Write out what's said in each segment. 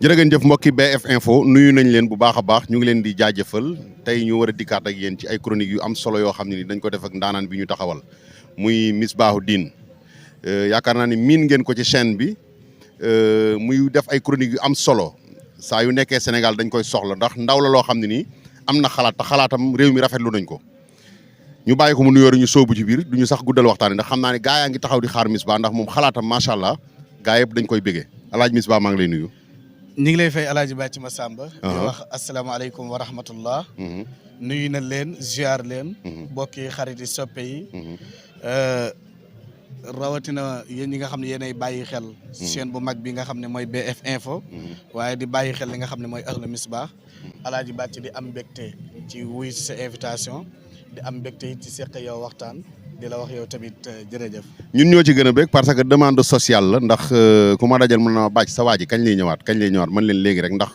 jërë ngeen jëf mbokki BF Info nuyu nañ leen bu baax a baax ñu ngi leen di jaajëfal tey ñu war a dikkaat ak yéen ci ay chroniques yu am solo yoo xam ne ni dañ ko def ak ndaanaan bi ñu taxawal muy Misbahoudine yaakaar naa ni miin ngeen ko ci chaîne bi muy def ay chroniques yu am solo saa yu nekkee Sénégal dañ koy soxla ndax ndaw la loo xam ne nii am na xalaat te xalaatam réew mi rafetlu nañ ko ñu bàyyi ko mu nuyoo ñu sóobu ci biir duñu sax guddal waxtaan ndax xam naa ne gaa yaa ngi taxaw di xaar Misbah ndax moom xalaatam macha allah gaa yëpp dañ koy bëggee Alaaji Misbah maa ngi lay nuyu. ñu ngi lay fay Alaaji Bàcci Massamba di wax asalaamaaleykum wa rahmatullah nuyu na leen ziar leen bokki xarit yi soppe yi rawatina yéen ñi nga xam ne yéenay bàyyi xel chaîne bu mag bi nga xam ne mooy BF Info waaye di bàyyi xel li nga xam ne mooy Ahlu Misbah Alaaji Bàcci di am mbégte ci wuy sa invitation di am mbégte it ci seq yow waxtaan di la wax yow tamit jërëjëf. ñun ñoo ci gën a bëgg parce que demande sociale la ndax ku ma dajal mën na ma bàcc sa waa ji kañ lay ñëwaat mën leen léegi rek ndax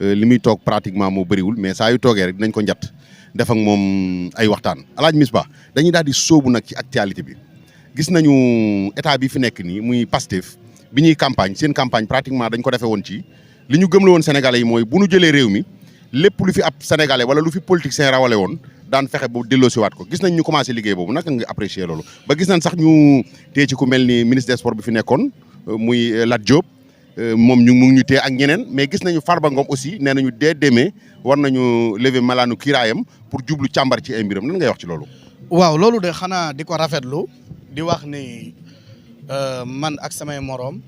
li muy toog pratiquement moo bëriwul mais saa yu toogee rek dinañ ko njat def ak moom ay waxtaan. Alaaji Misbah dañuy daal di sóobu nag ci actualité bi gis nañu état bi fi nekk nii muy Pastef bi ñuy campagne seen campagne pratiquement dañ ko defee woon ci li ñu gëmla woon Sénégalais yi mooy bu ñu jëlee réew mi lépp lu fi ab Sénégalais wala lu fi politicien rawale woon daan fexe ba delloosiwaat ko gis nañ ñu commencé liggéey boobu naka nga apprécier loolu ba gis nañ sax ñu téye ci ku mel ni ministre des sports bi fi nekkoon muy Lat Diop moom mu ngi ñu téye ak ñeneen mais gis nañu Farba Ngom aussi nee nañu dès demain war nañu lever malaanu kiiraayam pour jublu càmbar ci ay mbiram nan ngay wax ci loolu. waaw loolu de xanaa di ko rafetlu di wax ni man ak samay moroom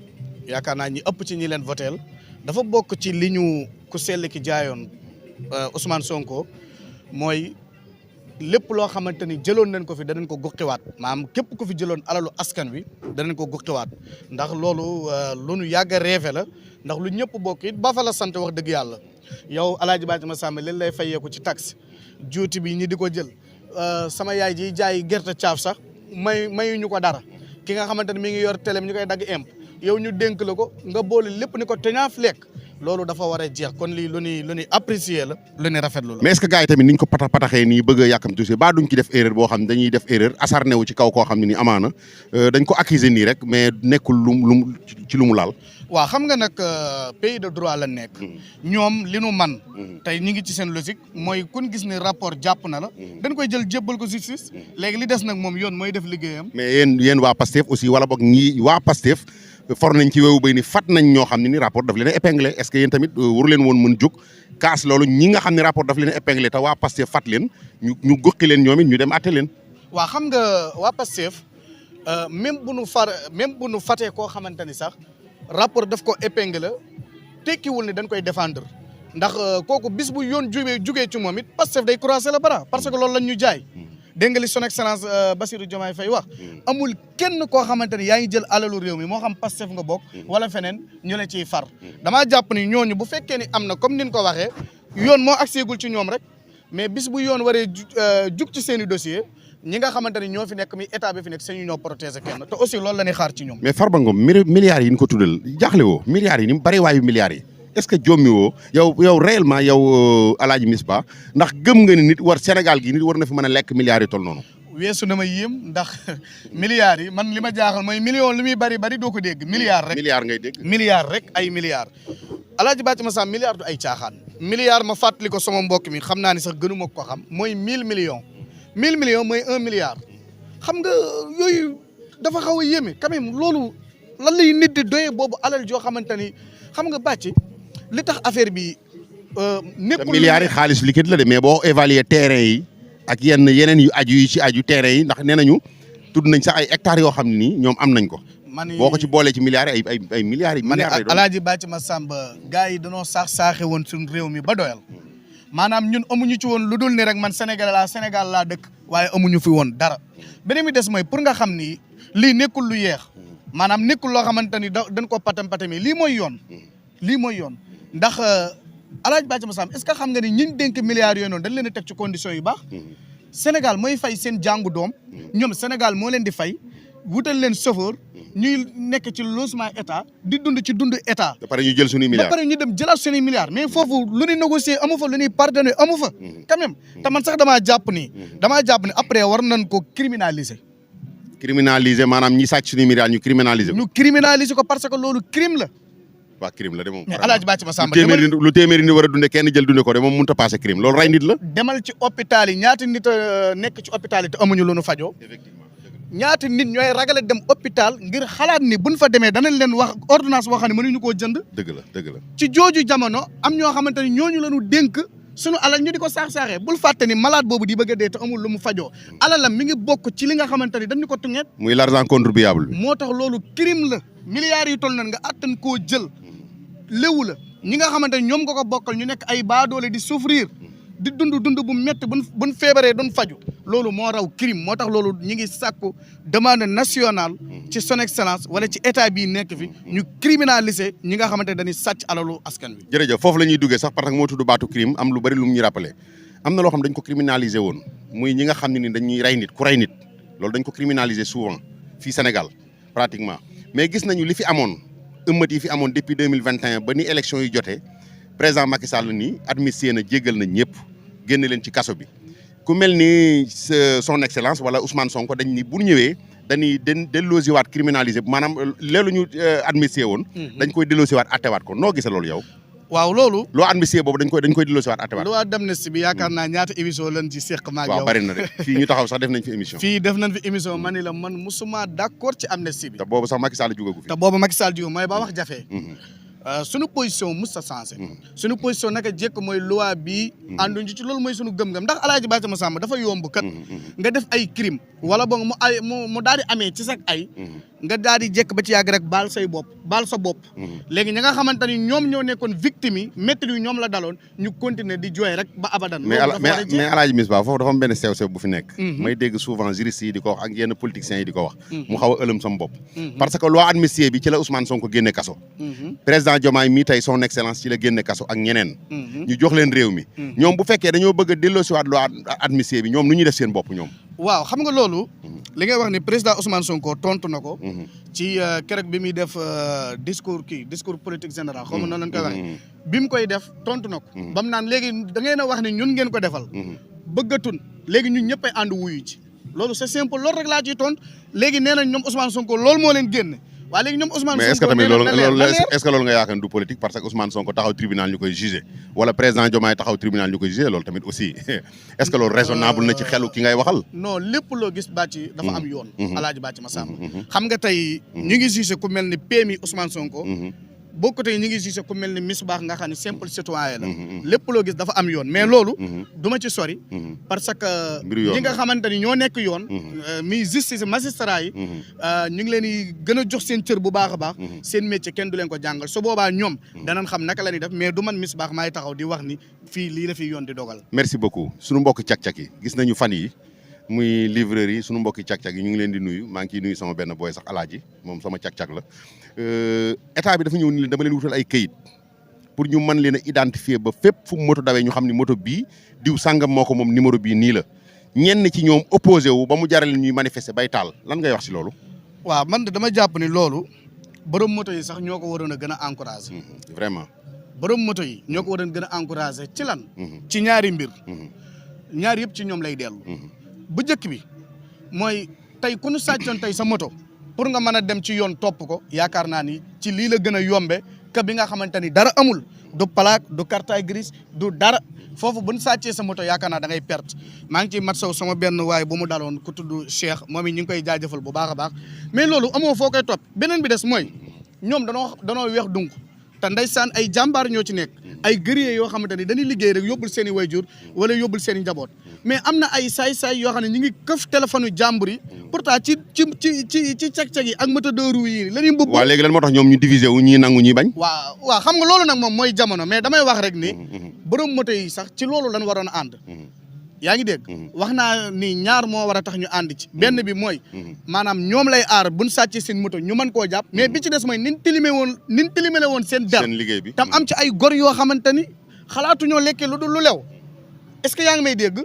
yaakaar naa ñi ëpp ci ñi leen voteel dafa bokk ci li ñu ku sell ki jaayoon Ousmane Sonko mooy. lépp loo xamante ni jëloon nañ ko fi danañ ko guqiwaat maanaam képp ku fi jëloon alalu askan wi danañ ko guqiwaat ndax loolu lu nu yàgg a rêvé la ndax lu ñëpp bokk it ba fa la sant wax dëgg yàlla yow Alaaji Bàcci Massamba leen lay fayeeku ci taxe juuti bi ñi di ko jël sama yaay ji jaay gerte caaf sax mayuñu ko dara ki nga xamante ni mi ngi yor télém ñu koy dagg imp yow ñu dénk la ko nga boole lépp ni ko teñaaf lekk loolu dafa war a jeex kon lii lu ñuy apprécier la lu ñuy rafetlu la. mais est-ce que gars yi tamit niñ ko pataxee nii bëgg a yàkkamti aussi ba duñ ci def erreur boo xam ne dañuy def erreur acharné wu ci kaw koo xam ne nii amaana dañ ko accuser nii rek mais nekkul lu mu laal. waaw xam nga nag pays de droit la nekk. ñoom li nu man tey ñu ngi ci seen logique mooy kun gis ne rapport jàpp na la. dañ koy jël jébbal ko justice. léegi li des nag moom yoon mooy def liggéeyam. mais yéen waa Pastef aussi wala boog ñii waa Pastef. for nañ ci weewu bay ni fat nañ ñoo xam ne ni rapport daf leen a épinglé est-ce que yéen tamit waru leen woon mën jóg kaas loolu ñi nga xam ne rapport daf leen a épinglé te waa Pastef fat leen ñu goxi leen ñoom it ñu dem atte leen. waaw xam nga waa Pastef même bu nu fatee koo xamante ni sax rapport daf ko épinglé tekkiwul ne dañ koy défendre ndax kooku bis bu yoon jugee ci moom it Pastef day croiser le bras parce que loolu lañ ñu jaay. dégg nga li son excellence Bassirou Diomaye Faye wax amul kenn koo xamante ni yaa ngi jël alalu réew mi moo xam Pastef nga bokk wala feneen ñu la ciy far damaa jàpp ni ñooñu bu fekkee ni am na comme ni ñu ko waxee yoon moo agseegul ci ñoom rek mais bis bu yoon waree jug ci seen i dossier ñi nga xamante ni ñoo fi nekk mi état bi fi nekk sañu ñoo protéger kenn te aussi loolu la ñuy xaar ci ñoom. mais Farba Ngom milliards yi ñu ko tuddal jaaxle woo milliards yi ni mu bari waayu milliards yi est-ce que jommi woo yow réellement yow Alaaji Misbah ndax gëm nga ni nit war Sénégal gi nit war na fi mën a lekk milliards yi toll noonu. weesu na ma yéem ndax milliards yi man li ma jaaxal mooy million li muy bari doo ko dégg. milliards rek milliards ngay dégg. milliards rek ay milliards. Alaaji Bàcci Massamba milliards du ay caaxaan. milliards ma fàttali ko sama mbokk mi xam naa ni sax gënuma ko xam mooy 1000 millions. 1000 millions mooy 1 milliard. xam nga yooyu dafa xaw a yéeme quand même loolu lan lay nit di doyee boobu alal joo xamante ni xam nga bàcc. li tax affaire bi nekkul milliards yi xaalis liquide la de mais boo évaluer terrain yi ak yeneen yu aju terrain yi ndax nee nañu tudd nañ sax ay hectares yoo xam ne nii ñoom am nañ ko. boo ko ci boolee ci milliards yi ay milliards yi. milliards lay doon Alaaji Bàcci Massamba gars yi danoo saaxe woon suñu réew mi ba doyal maanaam ñun amuñu ci woon lu dul ni rek man Sénégal laa dëkk waaye amuñu fi woon dara beneen mi des mooy pour nga xam ni lii nekkul lu yeex maanaam nekkul loo xamante ni dañ ko patam-patami lii mooy yoon ndax Alaaji Bàcci Massamba est-ce que xam nga ni ñiñ dénk milliards yooyu noonu dañ leen a teg ci conditions yu baax Sénégal mooy fay seen jàngu doom ñoom Sénégal moo leen di fay wutal leen chauffeur ñuy nekk ci logement état di dund ci dund état. ba pare ñu jël suñuy milliards ba pare ñu dem jëlaat suñuy milliards mais foofu lu ñuy négocier amu fa lu ñuy pardonner amu fa. quand même te man sax damaa jàpp ni après war nañ ko criminaliser. criminaliser maanaam ñi sàcc suñuy milliards ñu criminaliser ko. ko parce que loolu crime la waa crime la de moom. mais Alaaji Bàcc Masamba lu téeméeri ni war a dunde kenn jël dunde ko de moom mënut a passé crime loolu rey nit la. demal ci hôpital yi ñaata nit nekk ci hôpital yi te amuñu lu nu fajoo. effectivement ñaata nit ñooy ragale dem hôpital ngir xalaat ni buñ fa demee danañ leen wax ordonnance boo xam ne mënuñu koo jënd. dëgg la. ci jooju jamono am ñoo xamante ni ñooñu la ñu dénk sunu alal ñu di ko saax-saaxee bul fàtte ni malade boobu di bëgg a dee te amul lu mu fajoo alalam mi ngi bokk ci li nga xamante ni dañu ko tungeet. muy l'argent contribuable bi. moo tax loolu crime la milliards yi toll nan nga attan koo jël léwu la ñi nga xamante ni ñoom nga ko bokkal ñu nekk ay baadoole di souffrir di dund bu métti buñ feebaree doon faju loolu moo raw crime moo tax loolu ñi ngi sàkku demande nationale ci son excellence wala ci état bii nekk fi ñu criminaliser ñi nga xamante ne dañuy sàcc alalu askan wi. jërëjëf foofu la ñuy duggee sax parce que moo tudd baatu crime am lu bari lu mu ñu rappelé am na loo xam dañ ko criminaliser woon muy ñi nga xam ne ni dañuy rey nit ku rey nit loolu dañ ko criminaliser souvent fii Sénégal pratiquement mais gis nañu li fi amoon ëmmat yi fi amoon depuis 2021 ba ni élection yi jotee président Macky Sall nii amnistie na jéggal na ñëpp génne leen ci kaso bi ku mel ni son excellence wala Ousmane Sonko dañ ni bu ñëwee dañuy delloosiwaat criminalisé maanaam leelu ñu amnistie woon. dañ koy delloosiwaat attewaat ko noo gisee loolu yow. waaw loolu. loo amnistie boobu dañ koy delloosiwaat attewaat. loi d'amnistie bi yaakaar naa ñaata émission lañ ci seq maag yow. waaw bari na de fii ñu taxaw sax def nañ fi émission. fii def nañ fi émission ma ni la man musuma d'accord ci amnistie bi. te boobu sax Macky Sall jugagu fi. te boobu Macky Sall jugagu mooy ba wax jafe. suñu position musta changé suñu position naka jekk mooy loi bi ànduñu ci loolu mooy suñu gëm-gëm ndax Alaaji Bàcc Masamba dafa yomb kat nga def ay crime wala boog mu daal di amee ci sax ay nga daal di jekk ba ci yàgg rek baal sa bopp léegi ñi nga xamante ni ñoom ñoo nekkoon victime yi métti yu ñoom la daloon ñu continuer di jooy rek ba abadan mais Alaaji Misbah foofu dafa am benn sew-sew bu fi nekk may dégg souvent juristes yi di ko wax ak yenn politiciens yi di ko wax mu xaw a ëlëm sama bopp parce que loi amnistie bi ci la Ousmane Sonko génne kaso président Diomaye mii tey son excellence ci la génne kaso ak ñeneen ñu jox leen réew mi ñoom bu fekkee dañoo bëgg a delloosiwaat loi amnistie bi ñoom nu ñuy def seen bopp ñoom waaw xam nga loolu li ngay wax ni président Ousmane Sonko tontu na ko ci keroog bi muy def discours politique général xaw ma noonu lañ koy waxee bi mu koy def tontu na ko ba mu naan léegi da ngeen a wax ni ñun ngeen ko defal bëggatun léegi ñun ñëpp ay ànd wuyu ci loolu c'est simple loolu rek laa ciy tontu léegi nee nañ ñoom Ousmane Sonko loolu moo leen génne waaw léegi ñoom Ousmane Sonko mais est-ce que tamit loolu est-ce que loolu nga yaakaar du politique parce que Ousmane Sonko taxaw tribunal ñu koy jugé wala président Diomaye taxaw tribunal ñu koy jugé loolu tamit aussi est-ce que loolu raisonnable na ci xelu ki ngay waxal non lépp loo gis bàcc dafa am yoon Alaaji Bàcc Masamba xam nga tey ñu ngi jugé ku mel ni PMI Ousmane Sonko bokk tey ñu ngi jugé ku mel ni Misbah nga xam ne simple citoyen la lépp loo gis dafa am yoon mais loolu du ma ci sori parce que ñi nga xamante ni ñoo nekk yoon mi justice magistrat yi ñu ngi leen di gën a jox seen cër bu baax a baax seen métier kenn du leen ko jàngal su boobaa ñoom danañ xam naka la ñuy def mais du man Misbah maay taxaw di wax ni fii lii la fi yoon di dogal merci beaucoup suñu mbokki cak-cak yi gis nañu fan yi muy livreur yi suñu mbokki cak-cak yi ñu ngi leen di nuyu maa ngi ciy nuyu sama benn boy sax Alaaji moom sama cak-cak la état bi dafa ñëw ni leen dama leen wutal ay këyit pour ñu mën leen a identifier ba fépp fu moto dawee ñu xam ni moto bii diw sàngam moo ko moom numéro bii nii la ñenn ci ñoom opposé wu ba mu jaral ñuy manifester bay taal lan ngay wax ci loolu. waaw man de dama jàpp ni loolu borom moto yi sax ñoo ko waroon a gën a encourager. vraiment. borom moto yi ñoo ko waroon gën a encourager ci lan. ci ñaari mbir. ñaar yëpp ci ñoom lay dellu. bu njëkk bi mooy tey ku ñu sàccoon tey sa moto pour nga mën a dem ci yoon topp ko yaakaar naa ni ci lii la gën a yombe que bi nga xamante ni dara amul du plaque du carte grise du dara foofu bu ñu sàccee sa moto yaakaar naa da ngay perte maa ngi ciy mat saw sama benn waay bu mu daloon ku tudd Cheikh moom it ñu ngi koy jaajëfal bu baax a baax mais loolu amoo foo koy topp beneen bi des mooy ñoom danoo weex donc te ndeysaan ay jàmbaar ñoo ci nekk ay guerrier yoo xamante ni dañuy liggéey rek yóbbul seen i wayjur wala yóbbul seen i njaboot mais am na ay saay-saay yoo xam ne ñu ngi këf téléphone yu jàmbur yi pourtant ci cag-cag yi ak moteur yi la ñuy mbubb. waaw léegi lan moo tax ñoom ñu diviser wu ñii nangu ñii bañ. waaw xam nga loolu nag moom mooy jamono mais damay wax rek ni borom moto yi sax ci loolu lañ waroon a ànd. yaa ngi dégg wax naa ni ñaar moo war a tax ñu ànd ci benn bi mooy maanaam ñoom lay aar buñ sàccee seen moto ñu mën koo jàpp mais bi ci des mooy nin tilimele woon seen der liggéey bi tam am ci ay gor yoo xamante ni xalaatuñoo lekkee lu dul lu lew est-ce que yaa ngi may dégg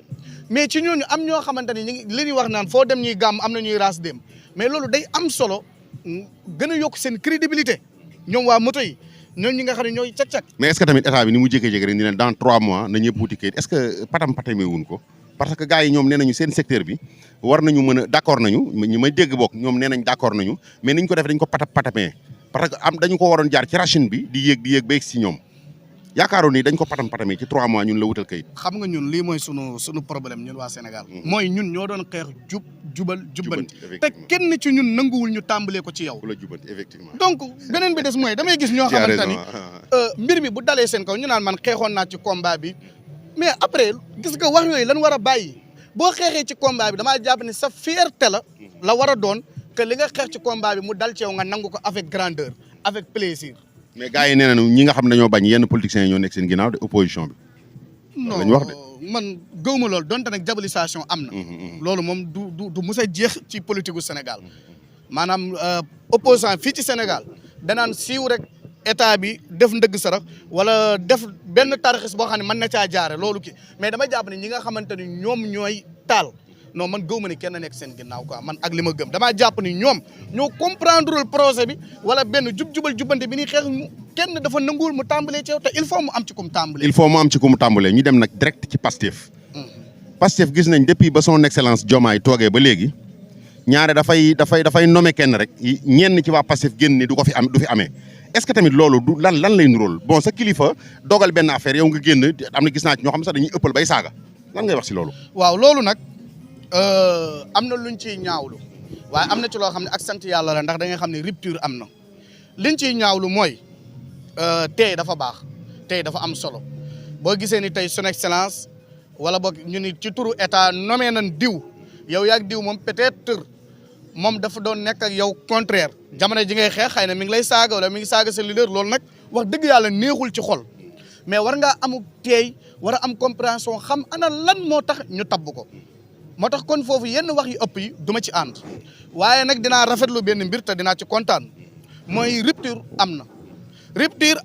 mais ci ñooñu am ñoo xamante ni ñu ngi li ñuy wax naan foo dem ñuy gàmm am na ñuy raas dem mais loolu day am solo gën a yokk seen crédibilité ñoom waa moto yi ñoom ñi nga xam ne ñooy cag-cag mais est-ce que tamit état bi ni mu jékkee-jékki rek ni leen dans 3 mois na ñëpp wuti kayit est-ce que patamee wuñ ko parce que gars yi ñoom nee nañu seen secteur bi war nañu mën a d'accord nañu ñu may dégg bokk ñoom nee nañ d'accord nañu mais niñ ko def dañ ko patamee parce que dañu ko waroon jaar ci rachine bi di yéeg ba yegg si ñoom yaakaaroon ni dañ ko patamee ci 3 mois ñun la wutal kayit. xam nga ñun lii mooy sunu problème ñun waa Sénégal. mooy ñun ñoo doon xeex jubbanti te kenn ci ñun nanguwul ñu tàmbalee ko ci yow. la jubbanti effectivement. donc beneen bi des mooy damay gis ñoo xamante ni mbir mi bu dalee seen kaw ñu naan man xeexoon naa ci combat bi mais après gis nga wax yooyu lan war a bàyyi boo xeexee ci combat bi damaa jàpp ne sa fierté la war a doon que li nga xeex ci combat bi mu dal ci yow nga nangu ko avec grandeur avec plaisir. mais gars yi nee nañu ñi nga xam ne dañoo bañ yenn politiciens yi ñoo nekk seen ginnaaw de opposition bi. non lañu wax de. man gëwuma loolu donte nag diabolisation am na. loolu moom du mus a jeex ci politique gu Sénégal maanaam opposant fii ci Sénégal danaan siiw rek état bi def ndëgg sarax wala def benn tarxis boo xam ne mën na caa jaare loolu ki mais dama jàpp ne ñi nga xamante ni ñoom ñooy taal. non man gëw ma ne kenn nekk seen ginnaaw quoi man ak li ma gëm damaa jàpp ni ñoom ñoo comprendre le projet bi wala benn jubbante bi ni xeex kenn dafa nanguwul mu tàmbalee ci yow te il faut mu am ci ku mu tàmbalee. il faut mu am ci ku mu tàmbalee ñu dem nag direct ci Pastef. Pastef gis nañ depuis ba son excellence Diomaye toogee ba léegi ñaare dafay nommer kenn rek ñenn ci waa Pastef génn ni du fi amee est-ce que tamit loolu du lan lay nuróol bon sa kilifa dogal benn affaire yow nga génn am na gis naa ci ñoo xam sax dañuy ëppal bay saaga lan ngay wax si loolu. waaw loolu nag. am na luñ ciy ñaawlu waaye am na ci loo xam ne ak sant yàlla la ndax da nga xam ne rupture am na liñ ciy ñaawlu mooy tey dafa baax tey dafa am solo boo gisee ni tey son excellence wala boog ñu ni ci turu état nommé nañ diw yow yaag diw moom peut-être moom dafa doon nekk ak yow contraire jamono ji ngay xeex xëy na mi ngi lay saaga wala mi ngi saaga sa leader loolu nag wax dëgg yàlla neexul ci xol mais war ngaa amuk teey war a am compréhension xam ana lan moo tax ñu tabb ko. moo tax kon foofu yenn wax yu ëpp yi du ma ci ànd waaye nag dinaa rafetlu benn mbir te dinaa ci kontaan mooy rupture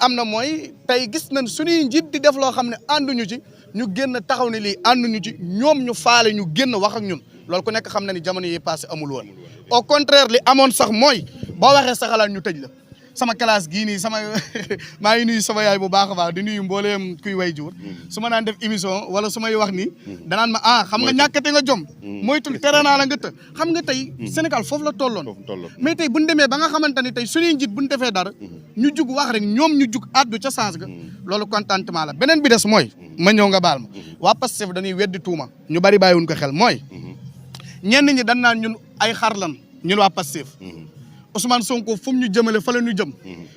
am na mooy tey gis nañ suñuy njiit di def loo xam ne ànduñu ci ñu génn taxaw ne lii ànduñu ci ñoom ñu faale ñu génn wax ak ñun loolu ku nekk xam na ni jamono yi passé amul woon au contraire li amoon sax mooy boo waxee sa xalaat ñu tëj la sama classe gii nii maa ngi nuyu sama yaay bu baax a baax di nuyu mbooleem kuy way jur su ma naan def émission wala su may wax ni danaan ma xam nga ñàkkate nga jom moytul tere naa la nga të xam nga tey Sénégal foofu la tolloon mais tey buñu demee ba nga xamante ni tey suñuy njiit buñu defee dara ñu jug wax rek ñoom ñu jug addu ca sens ga loolu contentement la beneen bi des mooy ma ñëw nga baal ma waa Pastef dañuy weddi tuuma ñu bari bàyyiwuñ ko xel mooy ñenn ñi dañ naan ñun ay xar lan ñun waa Pastef Ousmane Sonko fu mu ñu jëmale fa la ñu jëm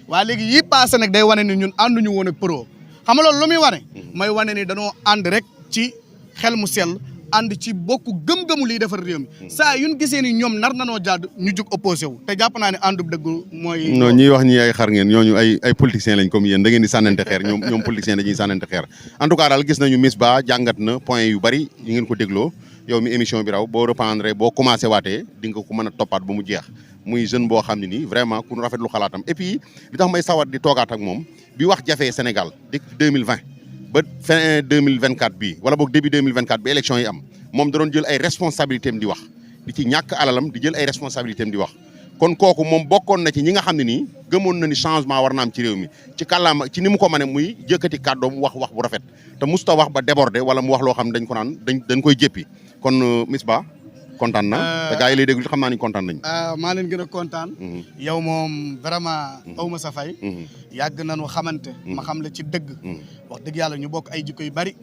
waaye léegi yii passé nag day wane ni ñun ànduñu woon ak pro xam nga loolu lu muy wane mooy wane ni dañoo ànd rek ci xel mu sell ànd ci bokku gëm-gëmu liy defar réew mi saa yuñ gisee ni ñoom nar nanoo jàdd ñu jug opposé wu te jàpp naa ne àndub dëgg mooy non ñiy wax ñi ay xar ngeen ñooñu ay politiciens lañ comme yéen da ngeen di sànnante xeer ñoom politiciens dañuy sànnante xeer en tout cas daal gis nañu Miss Ba jàngat na point yu bari yi ngeen ko dégloo yow mi émission bi raw boo reprendre boo commencé waatee di nga ko mën a toppaat ba mu jeex muy jeune boo xam ne nii vraiment ku rafetlu xalaatam et puis li tax may sawar di toogaat ak moom bi wax jafee Sénégal depuis 2020 ba fin 2024 bii wala boog début 2024 bi élection yi am moom da doon jël ay responsabilités am di wax di ci ñàkk alalam di jël ay responsabilités am di wax kon kooku moom bokkoon na ci ñi nga xam ne nii gëmoon na ni changement war na am ci réew mi ci kàllaama ci ni mu ko mane muy jëkkati kàddoom wax bu rafet te musta wax ba déborder wala mu wax loo xam ne dañ ko naan dañ koy jéppi kon Miss Ba kontaan na te gars yi lay déglu xam naa ni kontaan nañu. maa leen gën a kontaan. yow moom vraiment aw ma sa fay. yàgg nañu xamante. ma xam la ci dëgg. wax dëgg yàlla ñu bokk ay jikko yu bari.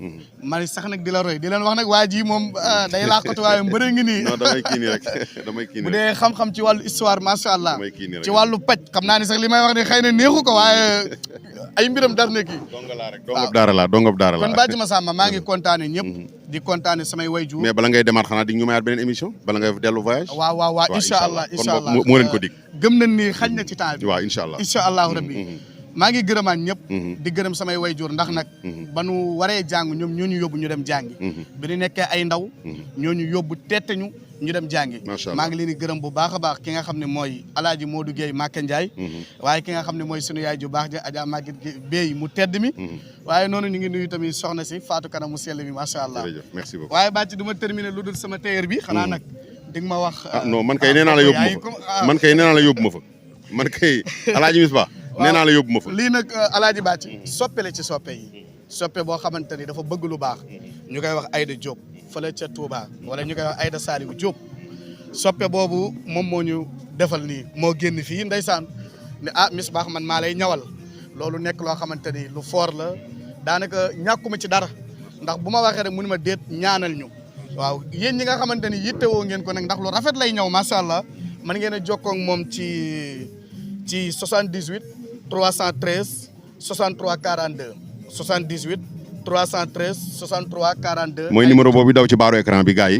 ma sax nag di la roy di leen wax nag waa ji moom day laqatu waaye mbëre ngi nii. non damay kii nii rek damay kii nii bu dee xam-xam ci wàllu histoire macha allah. damay kii nii rek ci wàllu paj xam naa ni sax li may wax ni xëy na neexu ko waaye ay mbiram dar na kii. dongab daara la kon Badji Massamba maa ngi kontaane ñëpp. di kontaane samay wayjur. mais bala ngay demaat xanaa di ñu mayaat beneen émission bala ngay dellu voyage. waaw incha allah moo leen ko dig. gëm nañ ni xañ na ci temps bi. waaw incha allah allahu rabbi maa ngi gërëmaat ñëpp. di gërëm samay wayjur ndax nag. ba nu waree jàng ñoom ñoo ñu yóbbu ñu dem jàngi. bi ñu nekkee ay ndaw. ñoo ñu yóbbu tette ñu dem jàngi. maa ngi leen di gërëm bu baax a baax ki nga xam ne mooy Alaaji Modou Guèye Maka Ndiaye. waaye ki nga xam ne mooy sunu yaay ju baax ja Adja Maguette Bey mu tedd mi. waaye noonu ñu ngi nuyu tamit soxna si Fatou Kana mu sell mi macha allah. jërëjëf merci beaucoup waaye Badji du ma terminer lu dul sama tailleur bi. xanaa nag di nga ma wax. non man kay nee naa la yóbbu ma fa man kay nee naa la yóbbu ma fa man kay Alaaji Miss Ba nee naa la yóbbu ma fa. lii nag Alaaji Badji soppe la ci soppe yi soppe boo xamante ni dafa bëgg lu baax ñu koy wax Aïda Diop fële ca Touba wala ñu koy wax Aïda Saliou Diop soppe boobu moom moo ñu defal nii moo génn fii ndeysaan ne Misbah man maa lay ñawal loolu nekk loo xamante ni lu fort la daanaka ñàkkuma ci dara ndax bu ma waxee rek mu ni ma déet ñaanal ñu waaw yéen ñi nga xamante ni yittewoo ngeen ko nag ndax lu rafet lay ñaw macha allah mën ngeen a jokkoo ak moom ci 78 313 63 42 78 313 63 42. mooy numéro boobu daw ci baaru écran bi gars yi.